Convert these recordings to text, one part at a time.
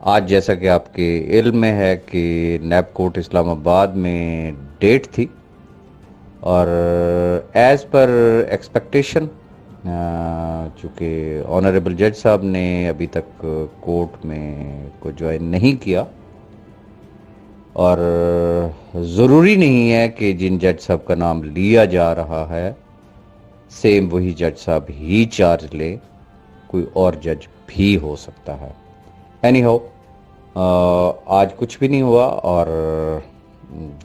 آج جیسا کہ آپ کے علم میں ہے کہ نیب کوٹ اسلام آباد میں ڈیٹ تھی اور ایز پر ایکسپیکٹیشن چونکہ آنریبل جج صاحب نے ابھی تک کورٹ میں کو جوائن نہیں کیا اور ضروری نہیں ہے کہ جن جج صاحب کا نام لیا جا رہا ہے سیم وہی جج صاحب ہی چارج لے، کوئی اور جج بھی ہو سکتا ہے۔ اینی ہو آج کچھ بھی نہیں ہوا اور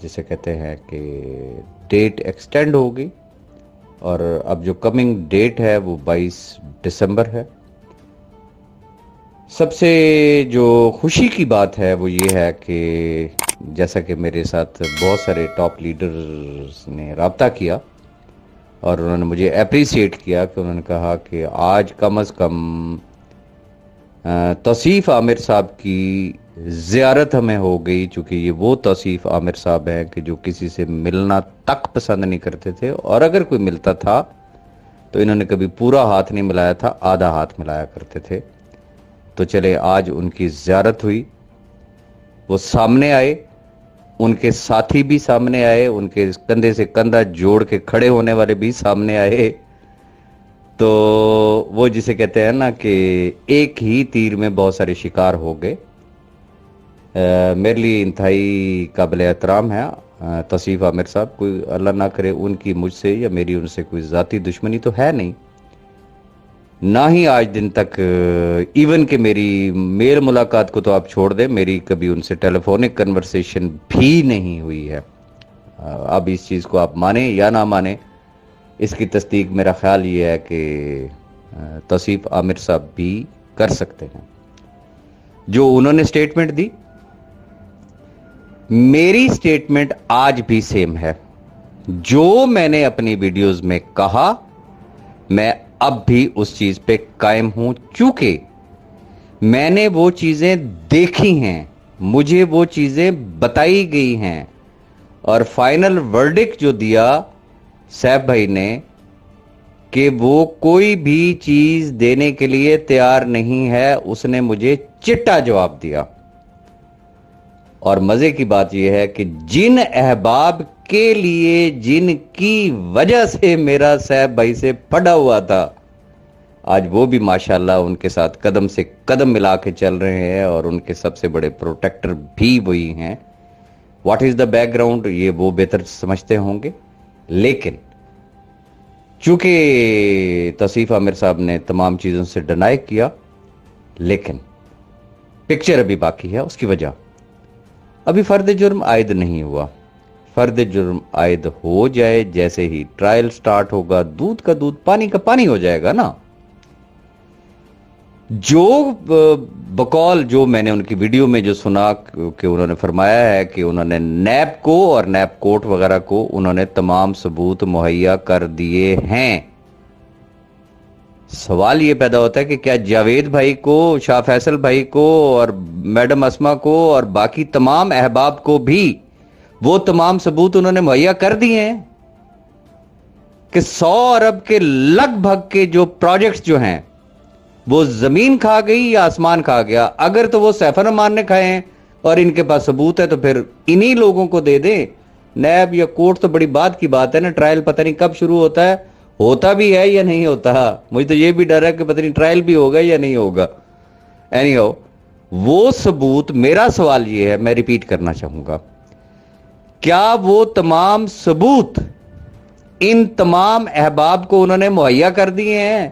جسے کہتے ہیں کہ ڈیٹ ایکسٹینڈ ہوگی اور اب جو کمنگ ڈیٹ ہے وہ 22 دسمبر ہے۔ سب سے جو خوشی کی بات ہے وہ یہ ہے کہ جیسا کہ میرے ساتھ بہت سارے ٹاپ لیڈرز نے رابطہ کیا اور انہوں نے مجھے اپریسیٹ کیا کہ انہوں نے کہا کہ آج کم از کم توصیف عامر صاحب کی زیارت ہمیں ہو گئی، چونکہ یہ وہ توصیف عامر صاحب ہیں کہ جو کسی سے ملنا تک پسند نہیں کرتے تھے، اور اگر کوئی ملتا تھا تو انہوں نے کبھی پورا ہاتھ نہیں ملایا تھا، آدھا ہاتھ ملایا کرتے تھے۔ تو چلے آج ان کی زیارت ہوئی، وہ سامنے آئے، ان کے ساتھی بھی سامنے آئے، ان کے کندھے سے کندھا جوڑ کے کھڑے ہونے والے بھی سامنے آئے۔ تو وہ جسے کہتے ہیں نا کہ ایک ہی تیر میں بہت سارے شکار ہو گئے۔ میرے لیے انتہائی قابل احترام ہے توصیف عامر صاحب، کوئی اللہ نہ کرے ان کی مجھ سے یا میری ان سے کوئی ذاتی دشمنی تو ہے نہیں، نہ ہی آج دن تک ایون کہ میری میل ملاقات کو تو آپ چھوڑ دیں، میری کبھی ان سے ٹیلی فونک کنورسیشن بھی نہیں ہوئی ہے۔ اب اس چیز کو آپ مانیں یا نہ مانیں، اس کی تصدیق میرا خیال یہ ہے کہ توصیف عامر صاحب بھی کر سکتے ہیں۔ جو انہوں نے سٹیٹمنٹ دی، میری سٹیٹمنٹ آج بھی سیم ہے۔ جو میں نے اپنی ویڈیوز میں کہا میں اب بھی اس چیز پہ قائم ہوں، چونکہ میں نے وہ چیزیں دیکھی ہیں، مجھے وہ چیزیں بتائی گئی ہیں، اور فائنل ورڈکٹ جو دیا سیف بھائی نے کہ وہ کوئی بھی چیز دینے کے لیے تیار نہیں ہے، اس نے مجھے چٹا جواب دیا۔ اور مزے کی بات یہ ہے کہ جن احباب کے لیے، جن کی وجہ سے میرا سیف بھائی سے پڑا ہوا تھا، آج وہ بھی ماشاءاللہ ان کے ساتھ قدم سے قدم ملا کے چل رہے ہیں اور ان کے سب سے بڑے پروٹیکٹر بھی وہی ہیں۔ What is the back ground یہ وہ بہتر سمجھتے ہوں گے، لیکن چونکہ توصیف عامر صاحب نے تمام چیزوں سے ڈینائی کیا، لیکن پکچر ابھی باقی ہے۔ اس کی وجہ ابھی فرد جرم عائد نہیں ہوا۔ فرد جرم عائد ہو جائے، جیسے ہی ٹرائل سٹارٹ ہوگا، دودھ کا دودھ پانی کا پانی ہو جائے گا نا۔ جو بقول جو میں نے ان کی ویڈیو میں جو سنا کہ انہوں نے فرمایا ہے کہ انہوں نے نیب کو اور نیب کوٹ وغیرہ کو انہوں نے تمام ثبوت مہیا کر دیے ہیں۔ سوال یہ پیدا ہوتا ہے کہ کیا جاوید بھائی کو، شاہ فیصل بھائی کو اور میڈم اسما کو اور باقی تمام احباب کو بھی وہ تمام ثبوت انہوں نے مہیا کر دیے ہیں کہ 100 ارب کے لگ بھگ کے جو پروجیکٹس جو ہیں وہ زمین کھا گئی یا آسمان کھا گیا؟ اگر تو وہ سیف الرحمان نے کھائے ہیں اور ان کے پاس ثبوت ہے تو پھر انہی لوگوں کو دے دیں۔ نیب یا کورٹ تو بڑی بات کی بات ہے نا، ٹرائل پتہ نہیں کب شروع ہوتا ہے، ہوتا بھی ہے یا نہیں ہوتا۔ مجھے تو یہ بھی ڈر ہے کہ پتہ نہیں ٹرائل بھی ہوگا یا نہیں ہوگا۔ اینی ہو، وہ ثبوت، میرا سوال یہ ہے، میں ریپیٹ کرنا چاہوں گا، کیا وہ تمام ثبوت ان تمام احباب کو انہوں نے مہیا کر دیے ہیں؟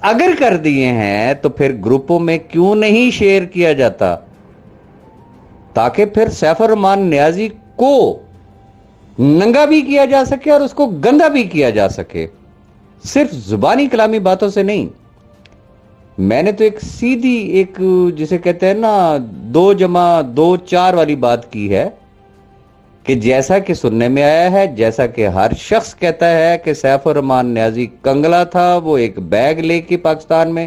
اگر کر دیے ہیں تو پھر گروپوں میں کیوں نہیں شیئر کیا جاتا، تاکہ پھر سیف الرحمان نیازی کو ننگا بھی کیا جا سکے اور اس کو گندا بھی کیا جا سکے، صرف زبانی کلامی باتوں سے نہیں۔ میں نے تو ایک سیدھی، ایک جسے کہتے ہیں نا 2 + 2 4 والی بات کی ہے کہ جیسا کہ سننے میں آیا ہے، جیسا کہ ہر شخص کہتا ہے کہ سیف الرحمان نیازی کنگلا تھا، وہ ایک بیگ لے کے پاکستان میں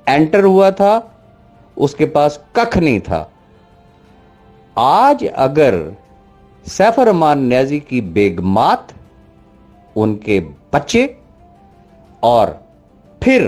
انٹر ہوا تھا، اس کے پاس ککھ نہیں تھا۔ آج اگر سیف الرحمان نیازی کی بیگمات، ان کے بچے اور پھر